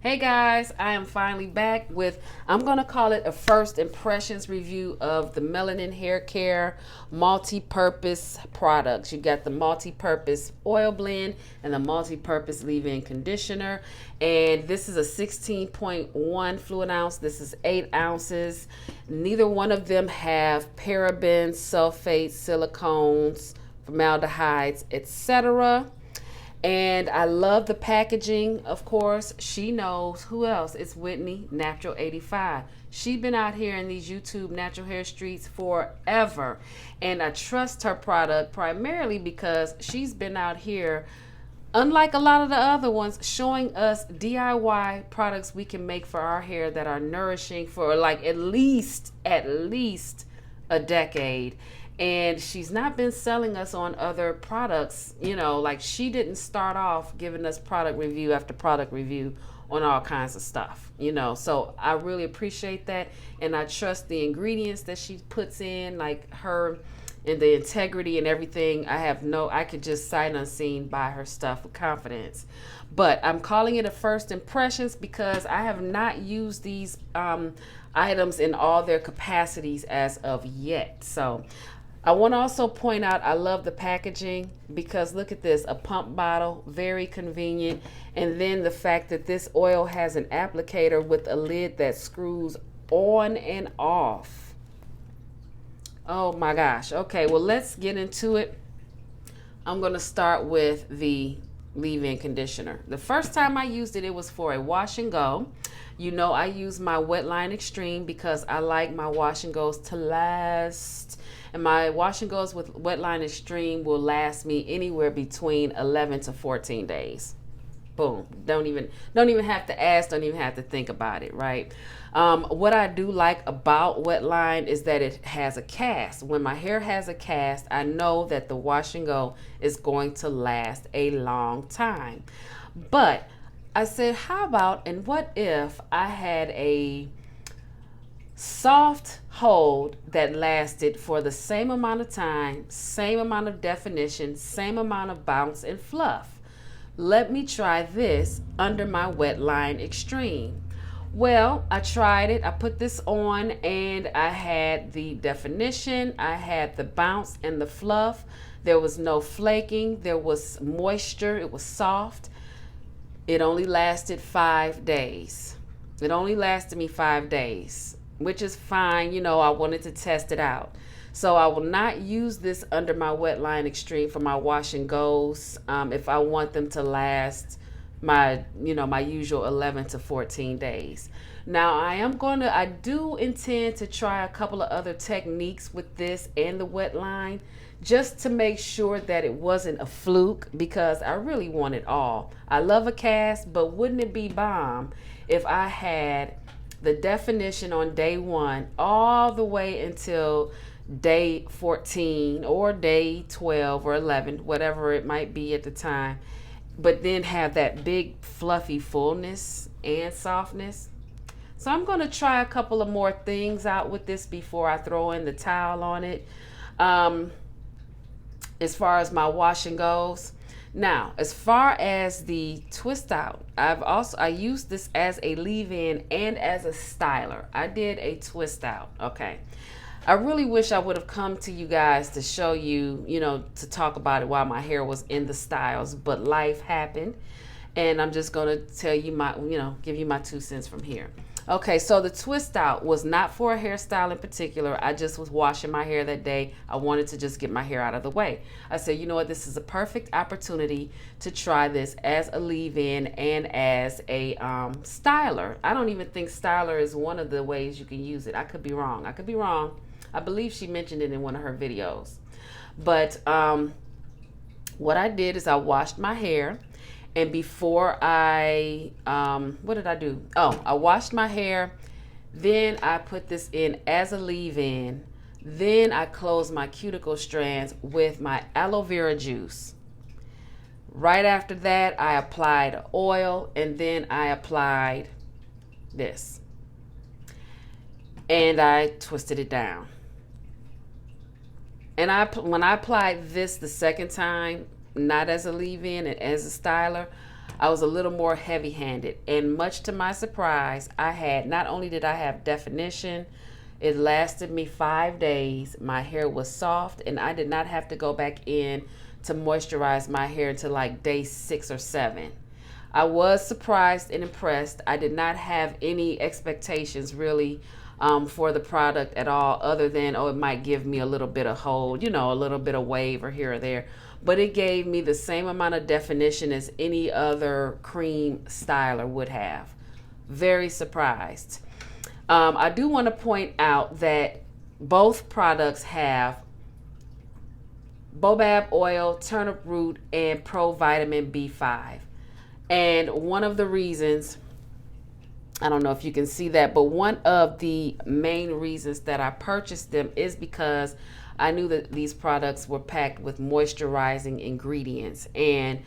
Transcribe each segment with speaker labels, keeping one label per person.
Speaker 1: Hey guys, I am finally back with, I'm going to call it a first impressions review of the Melanin Hair Care multi-purpose products. You got the multi-purpose oil blend and the multi-purpose leave-in conditioner. And this is a 16.1 fluid ounce. This is 8 ounces. Neither one of them have parabens, sulfates, silicones, formaldehydes, etc. And I love the packaging, of course. She knows. Who else? It's Whitney, Natural 85. She's been out here in these YouTube natural hair streets forever. And I trust her product primarily because she's been out here, unlike a lot of the other ones, showing us DIY products we can make for our hair that are nourishing for like at least a decade. And she's not been selling us on other products, like she didn't start off giving us product review after product review on all kinds of stuff, so I really appreciate that. And I trust the ingredients that she puts in, like her, and the integrity and everything. I could just sight unseen buy her stuff with confidence. But I'm calling it a first impressions because I have not used these items in all their capacities as of yet. So I want to also point out, I love the packaging because look at this, a pump bottle, very convenient. And then the fact that this oil has an applicator with a lid that screws on and off. Oh my gosh. Okay, well, let's get into it. I'm going to start with the leave-in conditioner. The first time I used it, it was for a wash and go. I use my Wetline Extreme because I like my wash and goes to last. And my wash and goes with Wetline Extreme will last me anywhere between 11 to 14 days. Boom. Don't even have to ask, don't even have to think about it, right? What I do like about Wetline is that it has a cast. When my hair has a cast, I know that the wash and go is going to last a long time. But I said, how about, and what if I had a soft hold that lasted for the same amount of time, same amount of definition, same amount of bounce and fluff? Let me try this under my Wetline Extreme. Well, I tried it. I put this on and I had the definition, I had the bounce and the fluff. There was no flaking, there was moisture, it was soft. It only lasted 5 days. It only lasted me 5 days, which is fine. I wanted to test it out. So I will not use this under my Wetline Extreme for my wash and goes if I want them to last my usual 11 to 14 days. Now I do intend to try a couple of other techniques with this and the Wetline, just to make sure that it wasn't a fluke, because I really want it all. I love a cast, but wouldn't it be bomb if I had the definition on day 1 all the way until day 14 or day 12 or 11, whatever it might be at the time, but then have that big fluffy fullness and softness. So I'm going to try a couple of more things out with this before I throw in the towel on it. As far as my wash and goes. Now, as far as the twist out, I used this as a leave-in and as a styler. I did a twist out. Okay. I really wish I would have come to you guys to show you, to talk about it while my hair was in the styles, but life happened. And I'm just going to tell you give you my 2 cents from here. Okay, so the twist out was not for a hairstyle in particular. I just was washing my hair that day. I wanted to just get my hair out of the way. I said, you know what, this is a perfect opportunity to try this as a leave-in and as a styler. I don't even think styler is one of the ways you can use it. I could be wrong. I believe she mentioned it in one of her videos. But what I did is I washed my hair. And before what did I do? Oh, I washed my hair. Then I put this in as a leave-in. Then I closed my cuticle strands with my aloe vera juice. Right after that, I applied oil, and then I applied this. And I twisted it down. And when I applied this the second time, not as a leave-in and as a styler, I was a little more heavy-handed, and much to my surprise, not only did I have definition, it lasted me 5 days. My hair was soft, and I did not have to go back in to moisturize my hair until like day 6 or 7. I was surprised and impressed. I did not have any expectations really for the product at all, other than, oh, it might give me a little bit of hold, you know, a little bit of wave or here or there. But it gave me the same amount of definition as any other cream styler would have. Very surprised. I do want to point out that both products have baobab oil, turnip root, and provitamin B5. And one of the reasons, I don't know if you can see that, but one of the main reasons that I purchased them is because I knew that these products were packed with moisturizing ingredients. And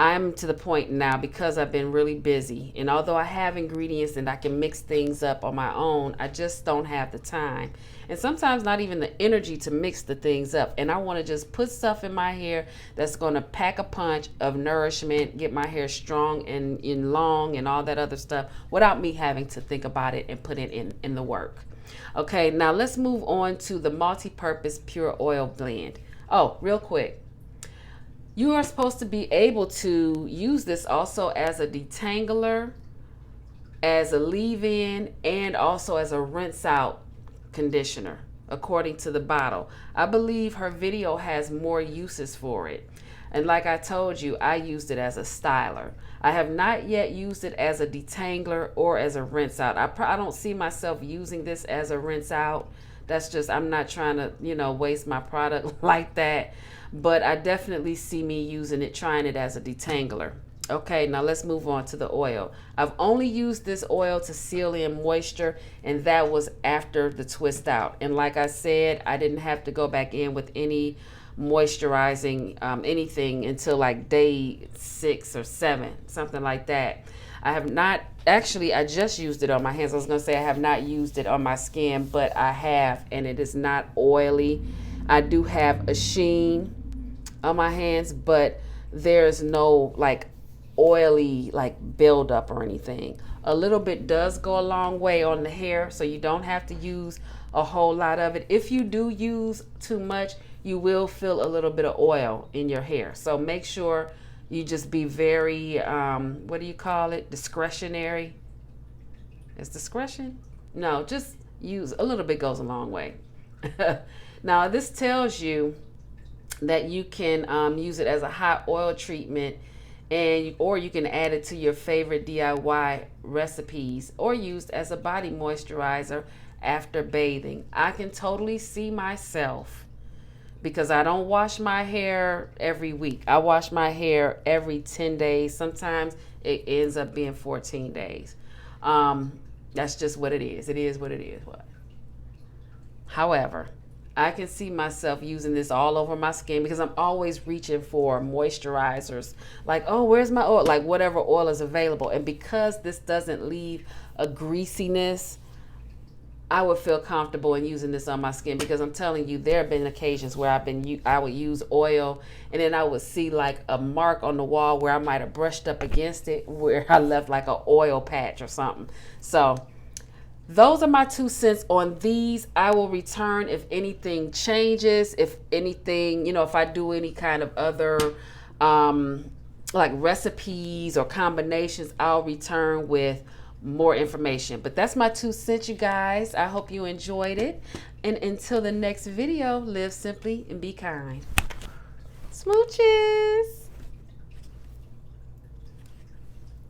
Speaker 1: I'm to the point now, because I've been really busy, and although I have ingredients and I can mix things up on my own, I just don't have the time, and sometimes not even the energy to mix the things up. And I want to just put stuff in my hair that's going to pack a punch of nourishment, get my hair strong and long and all that other stuff without me having to think about it and put it in the work. Okay, now let's move on to the multi-purpose pure oil blend. Oh, real quick. You are supposed to be able to use this also as a detangler, as a leave-in, and also as a rinse-out conditioner, according to the bottle. I believe her video has more uses for it. And like I told you, I used it as a styler. I have not yet used it as a detangler or as a rinse-out. I don't see myself using this as a rinse-out. That's just, I'm not trying to, you know, waste my product like that. But I definitely see me using it, trying it as a detangler. Okay, now let's move on to the oil. I've only used this oil to seal in moisture, and that was after the twist out. And like I said, I didn't have to go back in with any moisturizing anything until like day 6 or 7, something like that. I have not, actually, I just used it on my hands. I was going to say I have not used it on my skin, but I have, and it is not oily. I do have a sheen on my hands, but there's no like oily like buildup or anything. A little bit does go a long way on the hair, so you don't have to use a whole lot of it. If you do use too much, you will feel a little bit of oil in your hair. So make sure you just be very, what do you call it? Discretionary. Is discretion? No, just use a little bit, goes a long way. Now this tells you that you can use it as a hot oil treatment, or you can add it to your favorite DIY recipes, or used as a body moisturizer after bathing. I can totally see myself, because I don't wash my hair every week. I wash my hair every 10 days. Sometimes it ends up being 14 days. That's just what it is. It is what it is. However, I can see myself using this all over my skin, because I'm always reaching for moisturizers. Like, oh, where's my oil? Like whatever oil is available. And because this doesn't leave a greasiness, I would feel comfortable in using this on my skin, because I'm telling you, there have been occasions where I would use oil, and then I would see like a mark on the wall where I might have brushed up against it, where I left like an oil patch or something. So those are my 2 cents on these. I will return if anything changes, if anything, you know, if I do any kind of other like recipes or combinations, I'll return with more information. But that's my 2 cents, you guys. I hope you enjoyed it. And until the next video, live simply and be kind. Smooches.